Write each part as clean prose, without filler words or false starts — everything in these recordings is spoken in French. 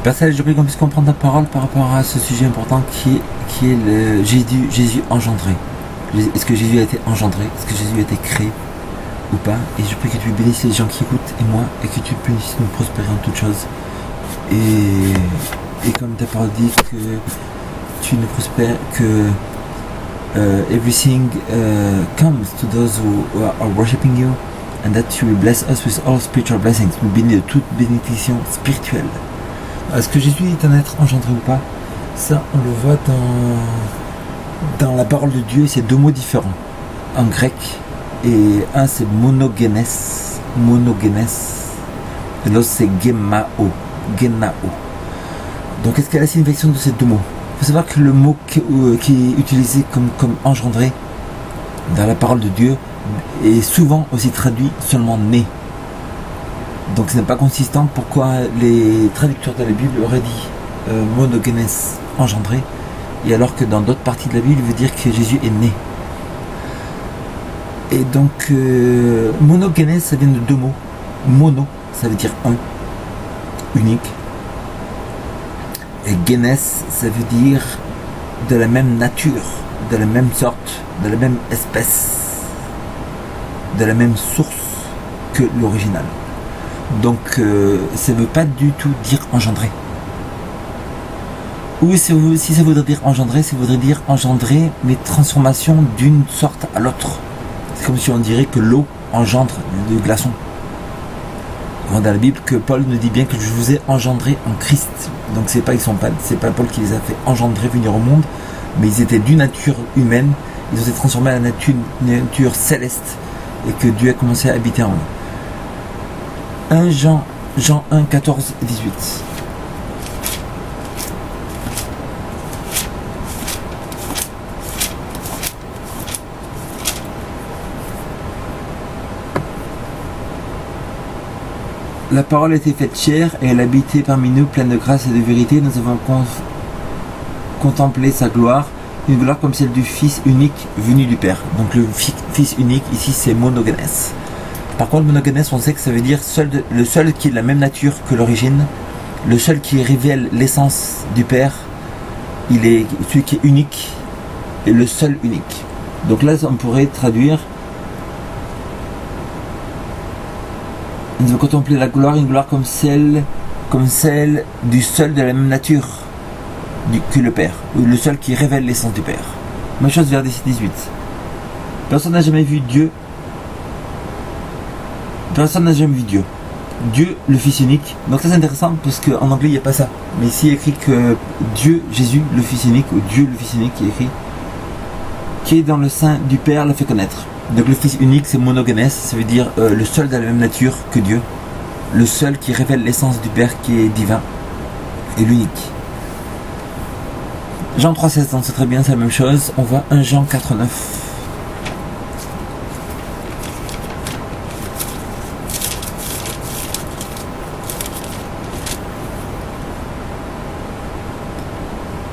Père Céleste, je prie qu'on puisse comprendre ta parole par rapport à ce sujet important qui est le Jésus engendré. Est-ce que Jésus a été engendré? Est-ce que Jésus a été créé ou pas? Et je prie que tu bénisses les gens qui écoutent et moi, et que tu puisses nous prospérer en toutes choses. Et comme ta parole dit que tu nous prospères, que everything comes to those who are worshiping you, and that you will bless us with all spiritual blessings. Nous bénis de toute bénédiction spirituelle. Est-ce que Jésus est un être engendré ou pas? Ça, on le voit dans la parole de Dieu. C'est deux mots différents en grec. Et un, c'est monogenes, et l'autre, c'est gemao. Donc, est-ce qu'il y a la signification de ces deux mots? Il faut savoir que le mot qui est utilisé comme engendré dans la parole de Dieu est souvent aussi traduit seulement né. Donc ce n'est pas consistant. Pourquoi les traducteurs de la Bible auraient dit monogenes, engendré, et alors que dans d'autres parties de la Bible il veut dire que Jésus est né. Et donc monogenes, ça vient de deux mots. Mono, ça veut dire un, unique, et genes, ça veut dire de la même nature, de la même sorte, de la même espèce, de la même source que l'original. Donc ça ne veut pas du tout dire engendrer. Ou si ça voudrait dire engendrer, ça voudrait dire engendrer, mais transformation d'une sorte à l'autre. C'est comme si on dirait que l'eau engendre le glaçon. On voit dans la Bible que Paul nous dit bien que je vous ai engendré en Christ. Donc c'est pas Paul qui les a fait engendrer, venir au monde, mais ils étaient d'une nature humaine, ils ont été transformés à la nature céleste, et que Dieu a commencé à habiter en eux. 1 Jean 1, 14 et 18. La parole a été faite chair et elle habitait parmi nous, pleine de grâce et de vérité. Nous avons contemplé sa gloire, une gloire comme celle du Fils unique venu du Père. Donc le Fils unique, ici c'est monogenes. Par contre, monogenes, on sait que ça veut dire le seul qui est de la même nature que l'origine, le seul qui révèle l'essence du Père, il est celui qui est unique et le seul unique. Donc là, on pourrait traduire: nous avons contemplé la gloire, une gloire comme celle du seul de la même nature que le Père, ou le seul qui révèle l'essence du Père. Même chose vers 18. Personne n'a jamais vu Dieu. Personne n'a jamais vu Dieu. Dieu, le Fils unique. Donc ça c'est intéressant parce qu'en anglais il n'y a pas ça. Mais ici il est écrit que Dieu, Jésus, le Fils unique, ou Dieu, le Fils unique, qui est écrit, qui est dans le sein du Père, l'a fait connaître. Donc le Fils unique c'est monogenes, ça veut dire le seul de la même nature que Dieu, le seul qui révèle l'essence du Père qui est divin, et l'unique. Jean 3,16, donc c'est très bien, c'est la même chose. On voit 1 Jean 4,9.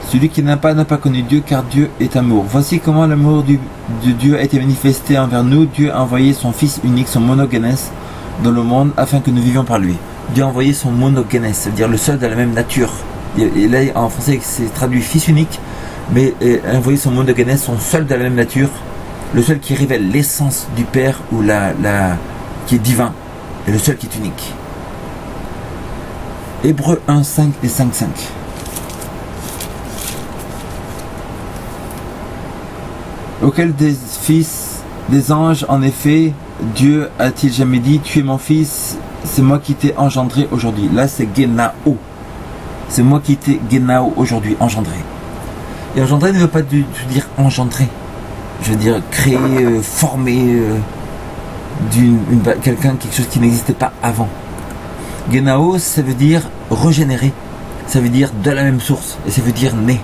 Celui qui n'a pas connu Dieu, car Dieu est amour. Voici comment l'amour de Dieu a été manifesté envers nous. Dieu a envoyé son Fils unique, son monogenes, dans le monde, afin que nous vivions par lui. Dieu a envoyé son monogenes, c'est-à-dire le seul de la même nature. Et là, en français, c'est traduit Fils unique, mais a envoyé son monogenes, son seul de la même nature, le seul qui révèle l'essence du Père, ou qui est divin, et le seul qui est unique. Hébreux 1, 5 et 5, 5. Auquel des fils, des anges, en effet, Dieu a-t-il jamais dit: tu es mon fils, c'est moi qui t'ai engendré aujourd'hui. Là c'est Genao. C'est moi qui t'ai Genao aujourd'hui, engendré. Et engendré ne veut pas dire engendré. Je veux dire créer, former quelqu'un, quelque chose qui n'existait pas avant. Genao, ça veut dire régénérer. Ça veut dire de la même source. Et ça veut dire né.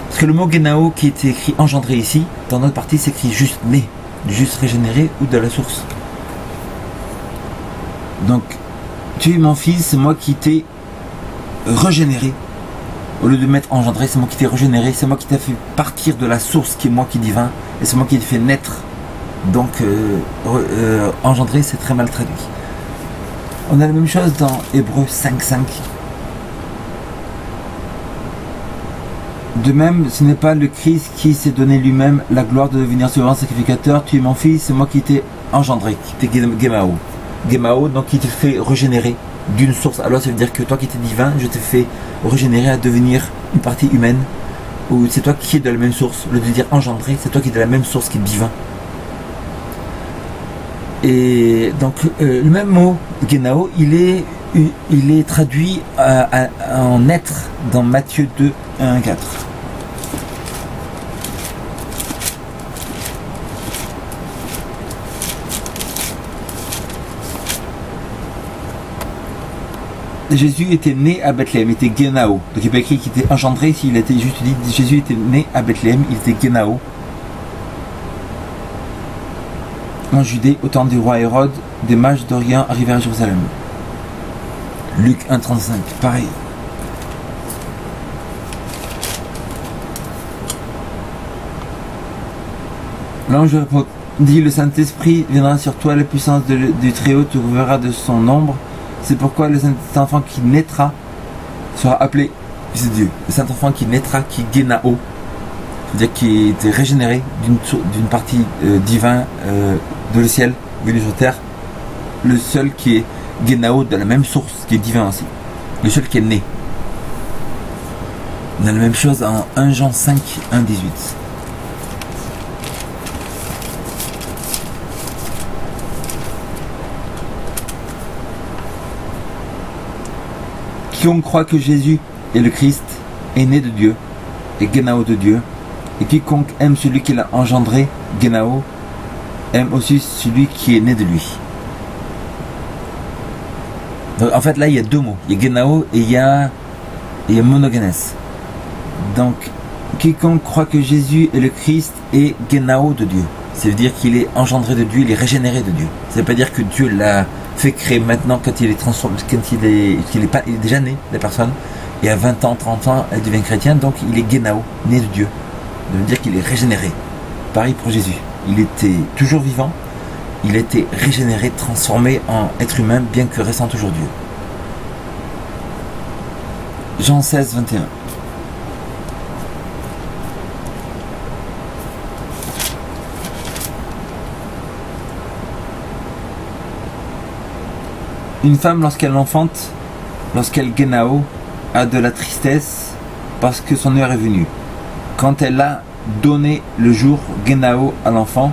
Parce que le mot Genao qui est écrit engendré ici, dans notre partie c'est écrit juste né, juste régénéré ou de la source. Donc, tu es mon fils, c'est moi qui t'ai régénéré. Au lieu de mettre engendré, c'est moi qui t'ai régénéré, c'est moi qui t'ai fait partir de la source qui est moi qui est divin, et c'est moi qui t'ai fait naître. Donc, engendré, c'est très mal traduit. On a la même chose dans Hébreux 5.5. De même, ce n'est pas le Christ qui s'est donné lui-même la gloire de devenir souverain sacrificateur. Tu es mon fils, c'est moi qui t'ai engendré, qui t'ai Gemao. Gemao, donc qui t'ai fait régénérer d'une source. Alors ça veut dire que toi qui étais divin, je t'ai fait régénérer à devenir une partie humaine. Ou c'est toi qui es de la même source. Le de dire engendré, c'est toi qui es de la même source qui est divin. Et donc le même mot, Genao, il est traduit en être dans Matthieu 2, 1, 4. Jésus était né à Bethléem, il était Genao. Donc il n'est pas écrit qu'il était engendré, ici il a été juste dit Jésus était né à Bethléem, il était Genao. En Judée, au temps du roi Hérode, des mages d'Orient arrivèrent à Jérusalem. Luc 1,35, pareil. L'ange répondit, le Saint-Esprit viendra sur toi, la puissance du Très-Haut te couvrira de son ombre. C'est pourquoi le Saint-Enfant qui naîtra sera appelé Fils de Dieu. Le Saint-Enfant qui naîtra, qui est Genao, c'est-à-dire qui était régénéré d'une partie divin de le ciel, venu sur terre. Le seul qui est Genao de la même source, qui est divin aussi. Le seul qui est né. On a la même chose en 1 Jean 5, 1, 18. Quiconque croit que Jésus est le Christ est né de Dieu, et Genao de Dieu, et quiconque aime celui qui l'a engendré, Genao, aime aussi celui qui est né de lui. Donc, en fait là il y a deux mots, il y a Genao et il y a monogenes. Donc quiconque croit que Jésus est le Christ est Genao de Dieu. Ça veut dire qu'il est engendré de Dieu, il est régénéré de Dieu. Ça ne veut pas dire que Dieu l'a fait créer maintenant quand il est transformé, quand il est déjà né, la personne, et à 20 ans, 30 ans, elle devient chrétienne, donc il est Genao, né de Dieu. Ça veut dire qu'il est régénéré. Pareil pour Jésus. Il était toujours vivant, il a été régénéré, transformé en être humain, bien que restant toujours Dieu. Jean 16, 21. Une femme, lorsqu'elle enfante, lorsqu'elle Genao, a de la tristesse parce que son heure est venue. Quand elle a donné le jour Genao à l'enfant,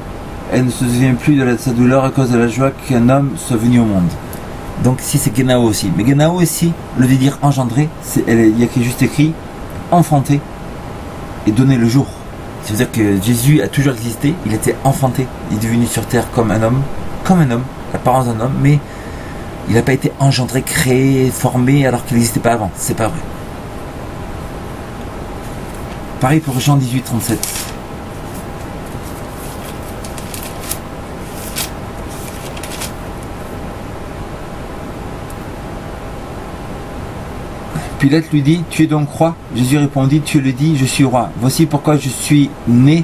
elle ne se souvient plus de sa douleur à cause de la joie qu'un homme soit venu au monde. Donc ici c'est Genao aussi. Mais Genao ici, le dire engendré, il y a juste écrit enfanté et donner le jour. Ça veut dire que Jésus a toujours existé, il était enfanté, il est devenu sur terre comme un homme, l'apparence d'un homme, mais il n'a pas été engendré, créé, formé alors qu'il n'existait pas avant. C'est pas vrai. Pareil pour Jean 18, 37. Pilate lui dit, tu es donc roi? Jésus répondit, tu le dis, je suis roi. Voici pourquoi je suis né,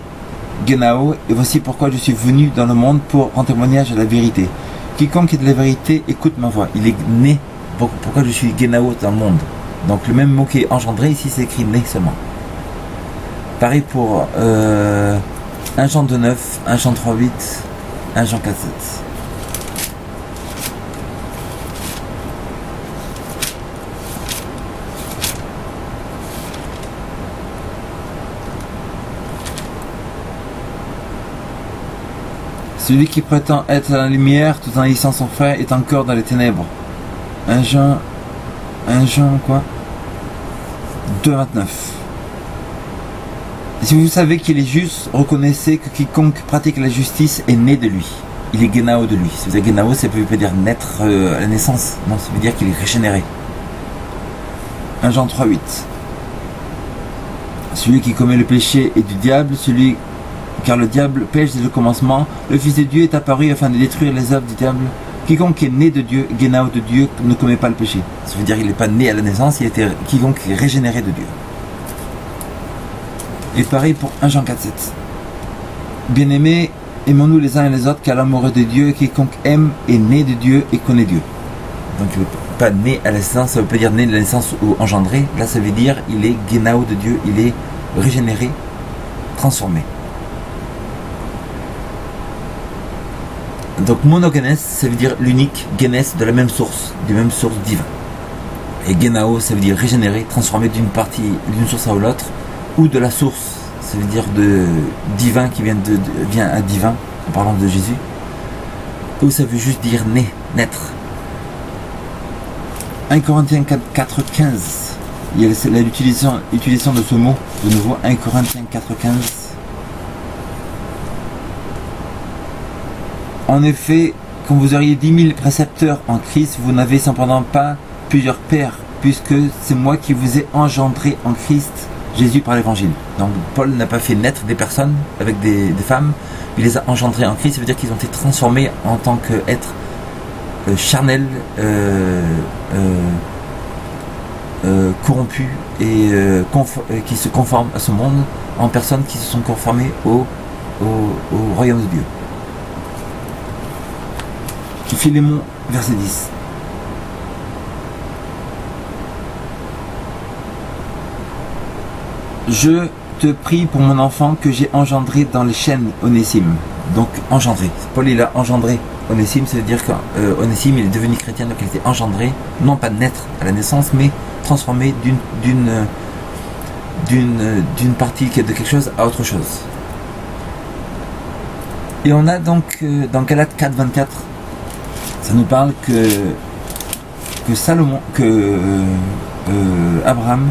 Genao, et voici pourquoi je suis venu dans le monde pour rendre témoignage à la vérité. Quiconque est de la vérité, écoute ma voix. Il est né. Pourquoi je suis Genao dans le monde? Donc le même mot qui est engendré, ici c'est écrit né seulement. Pareil pour 1 Jean 2,9, 1 Jean 3,8, 1 Jean 4,7. Celui qui prétend être la lumière tout en haïssant son frère est encore dans les ténèbres. 1 Jean quoi 2,29. Si vous savez qu'il est juste, reconnaissez que quiconque pratique la justice est né de lui. Il est Genao de lui. Ça veut dire Genao, ça veut dire naître à la naissance. Non, ça veut dire qu'il est régénéré. 1 Jean 3,8. Celui qui commet le péché est du diable, car le diable pêche dès le commencement. Le Fils de Dieu est apparu afin de détruire les œuvres du diable. Quiconque est né de Dieu, Genao de Dieu, ne commet pas le péché. Ça veut dire qu'il n'est pas né à la naissance, quiconque est régénéré de Dieu. Et pareil pour 1 Jean 4,7. Bien-aimés, aimons-nous les uns et les autres, car l'amour est de Dieu, et quiconque aime est né de Dieu et connaît Dieu. Donc pas né à la naissance, ça veut pas dire né de la naissance ou engendré. Là ça veut dire il est Genao de Dieu, il est régénérer, transformer. Donc monogenes, ça veut dire l'unique, genes de la même source, du même source divine. Et genao, ça veut dire régénérer, transformer d'une source à l'autre, ou de la source, ça veut dire de divin qui vient à divin, en parlant de Jésus, ou ça veut juste dire naître. 1 Corinthiens 4,15, il y a l'utilisation de ce mot, de nouveau 1 Corinthiens 4,15. En effet, quand vous auriez 10 000 précepteurs en Christ, vous n'avez cependant pas plusieurs pères, puisque c'est moi qui vous ai engendré en Christ Jésus par l'évangile. Donc Paul n'a pas fait naître des personnes avec des femmes, il les a engendrés en Christ, ça veut dire qu'ils ont été transformés en tant qu'êtres charnels, corrompus et qui se conforment à ce monde, en personnes qui se sont conformées au royaume de Dieu. Philémon, verset 10. Je te prie pour mon enfant que j'ai engendré dans les chaînes, Onésime. Donc engendré. Paul il a engendré Onésime, ça veut dire qu'Onésime il est devenu chrétien, donc il était engendré, non pas naître à la naissance, mais transformé d'une partie de quelque chose à autre chose. Et on a donc dans Galates 4,24, ça nous parle que Salomon, Abraham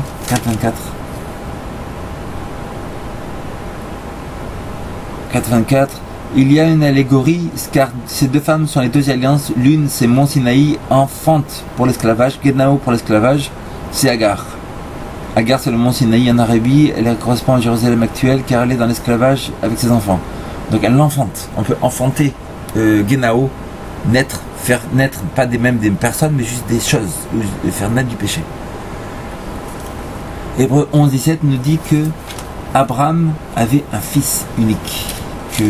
4,24, il y a une allégorie, car ces deux femmes sont les deux alliances. L'une c'est Mont Sinaï, enfante pour l'esclavage, Genao pour l'esclavage, c'est Agar. Agar c'est le Mont Sinaï en Arabie, elle correspond à Jérusalem actuelle car elle est dans l'esclavage avec ses enfants. Donc elle l'enfante. On peut enfanter Genao, faire naître pas des personnes, mais juste des choses, faire naître du péché. Hébreux 11,17 nous dit que Abraham avait un fils unique. Que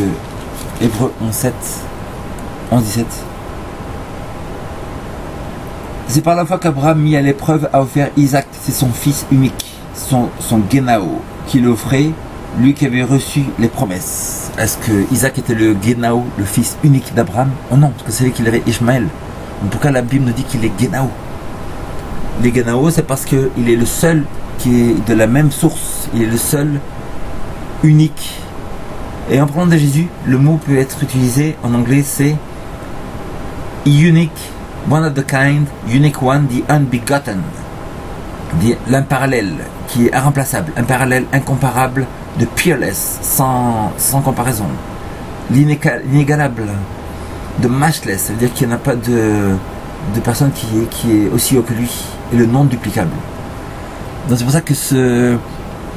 Hébreux 11,17. C'est par la foi qu'Abraham, mis à l'épreuve, a offert Isaac, c'est son fils unique, son Genao, qu'il offrait, lui qui avait reçu les promesses. Est-ce que Isaac était le Genao, le fils unique d'Abraham? Oh non, parce que c'est lui qu'il avait Ishmaël. Donc pourquoi la Bible nous dit qu'il est Genao? Les Genao, c'est parce qu'il est le seul qui est de la même source, il est le seul unique. Et en parlant de Jésus, le mot peut être utilisé en anglais, c'est unique, one of the kind, unique one, the unbegotten, l'imparallèle, qui est irremplaçable, un parallèle incomparable, de peerless, sans comparaison, l'inégalable, de matchless, ça veut dire qu'il n'y en a pas de personne qui est aussi haut que lui, et le non duplicable. Donc c'est pour ça que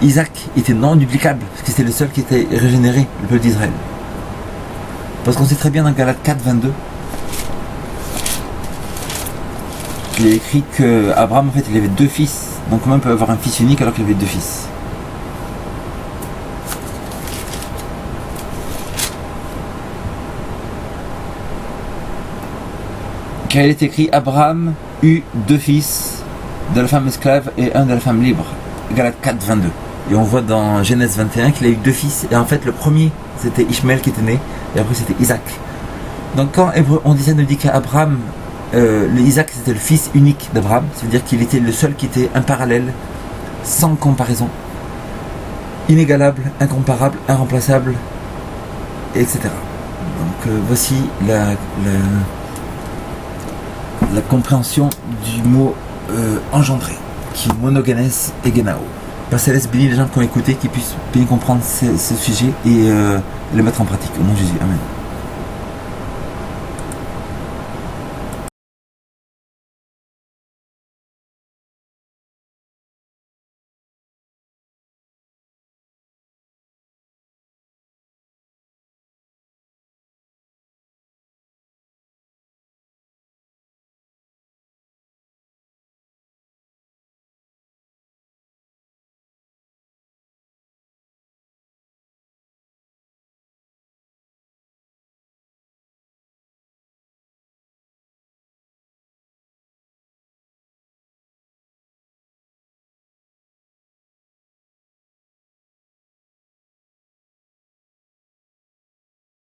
Isaac était non duplicable, parce que c'était le seul qui était régénéré, le peuple d'Israël. Parce qu'on sait très bien dans Galates 4,22, il est écrit qu'Abraham en fait il avait deux fils, donc comment il peut avoir un fils unique alors qu'il avait deux fils? Car il est écrit Abraham eut deux fils, de la femme esclave et un de la femme libre. Galates 4,22. Et on voit dans Genèse 21 qu'il a eu deux fils, et en fait le premier c'était Ishmaël qui était né, et après c'était Isaac. Donc quand Hébreux 11,17 nous dit qu'Abraham, Isaac c'était le fils unique d'Abraham, c'est-à-dire qu'il était le seul qui était imparallèle, sans comparaison, inégalable, incomparable, irremplaçable, etc. Donc voici la compréhension du mot engendré, qui est monogenes et genao. Père Céleste bénit les gens qui ont écouté, qui puissent bien comprendre ce sujet et le mettre en pratique. Au nom de Jésus, Amen.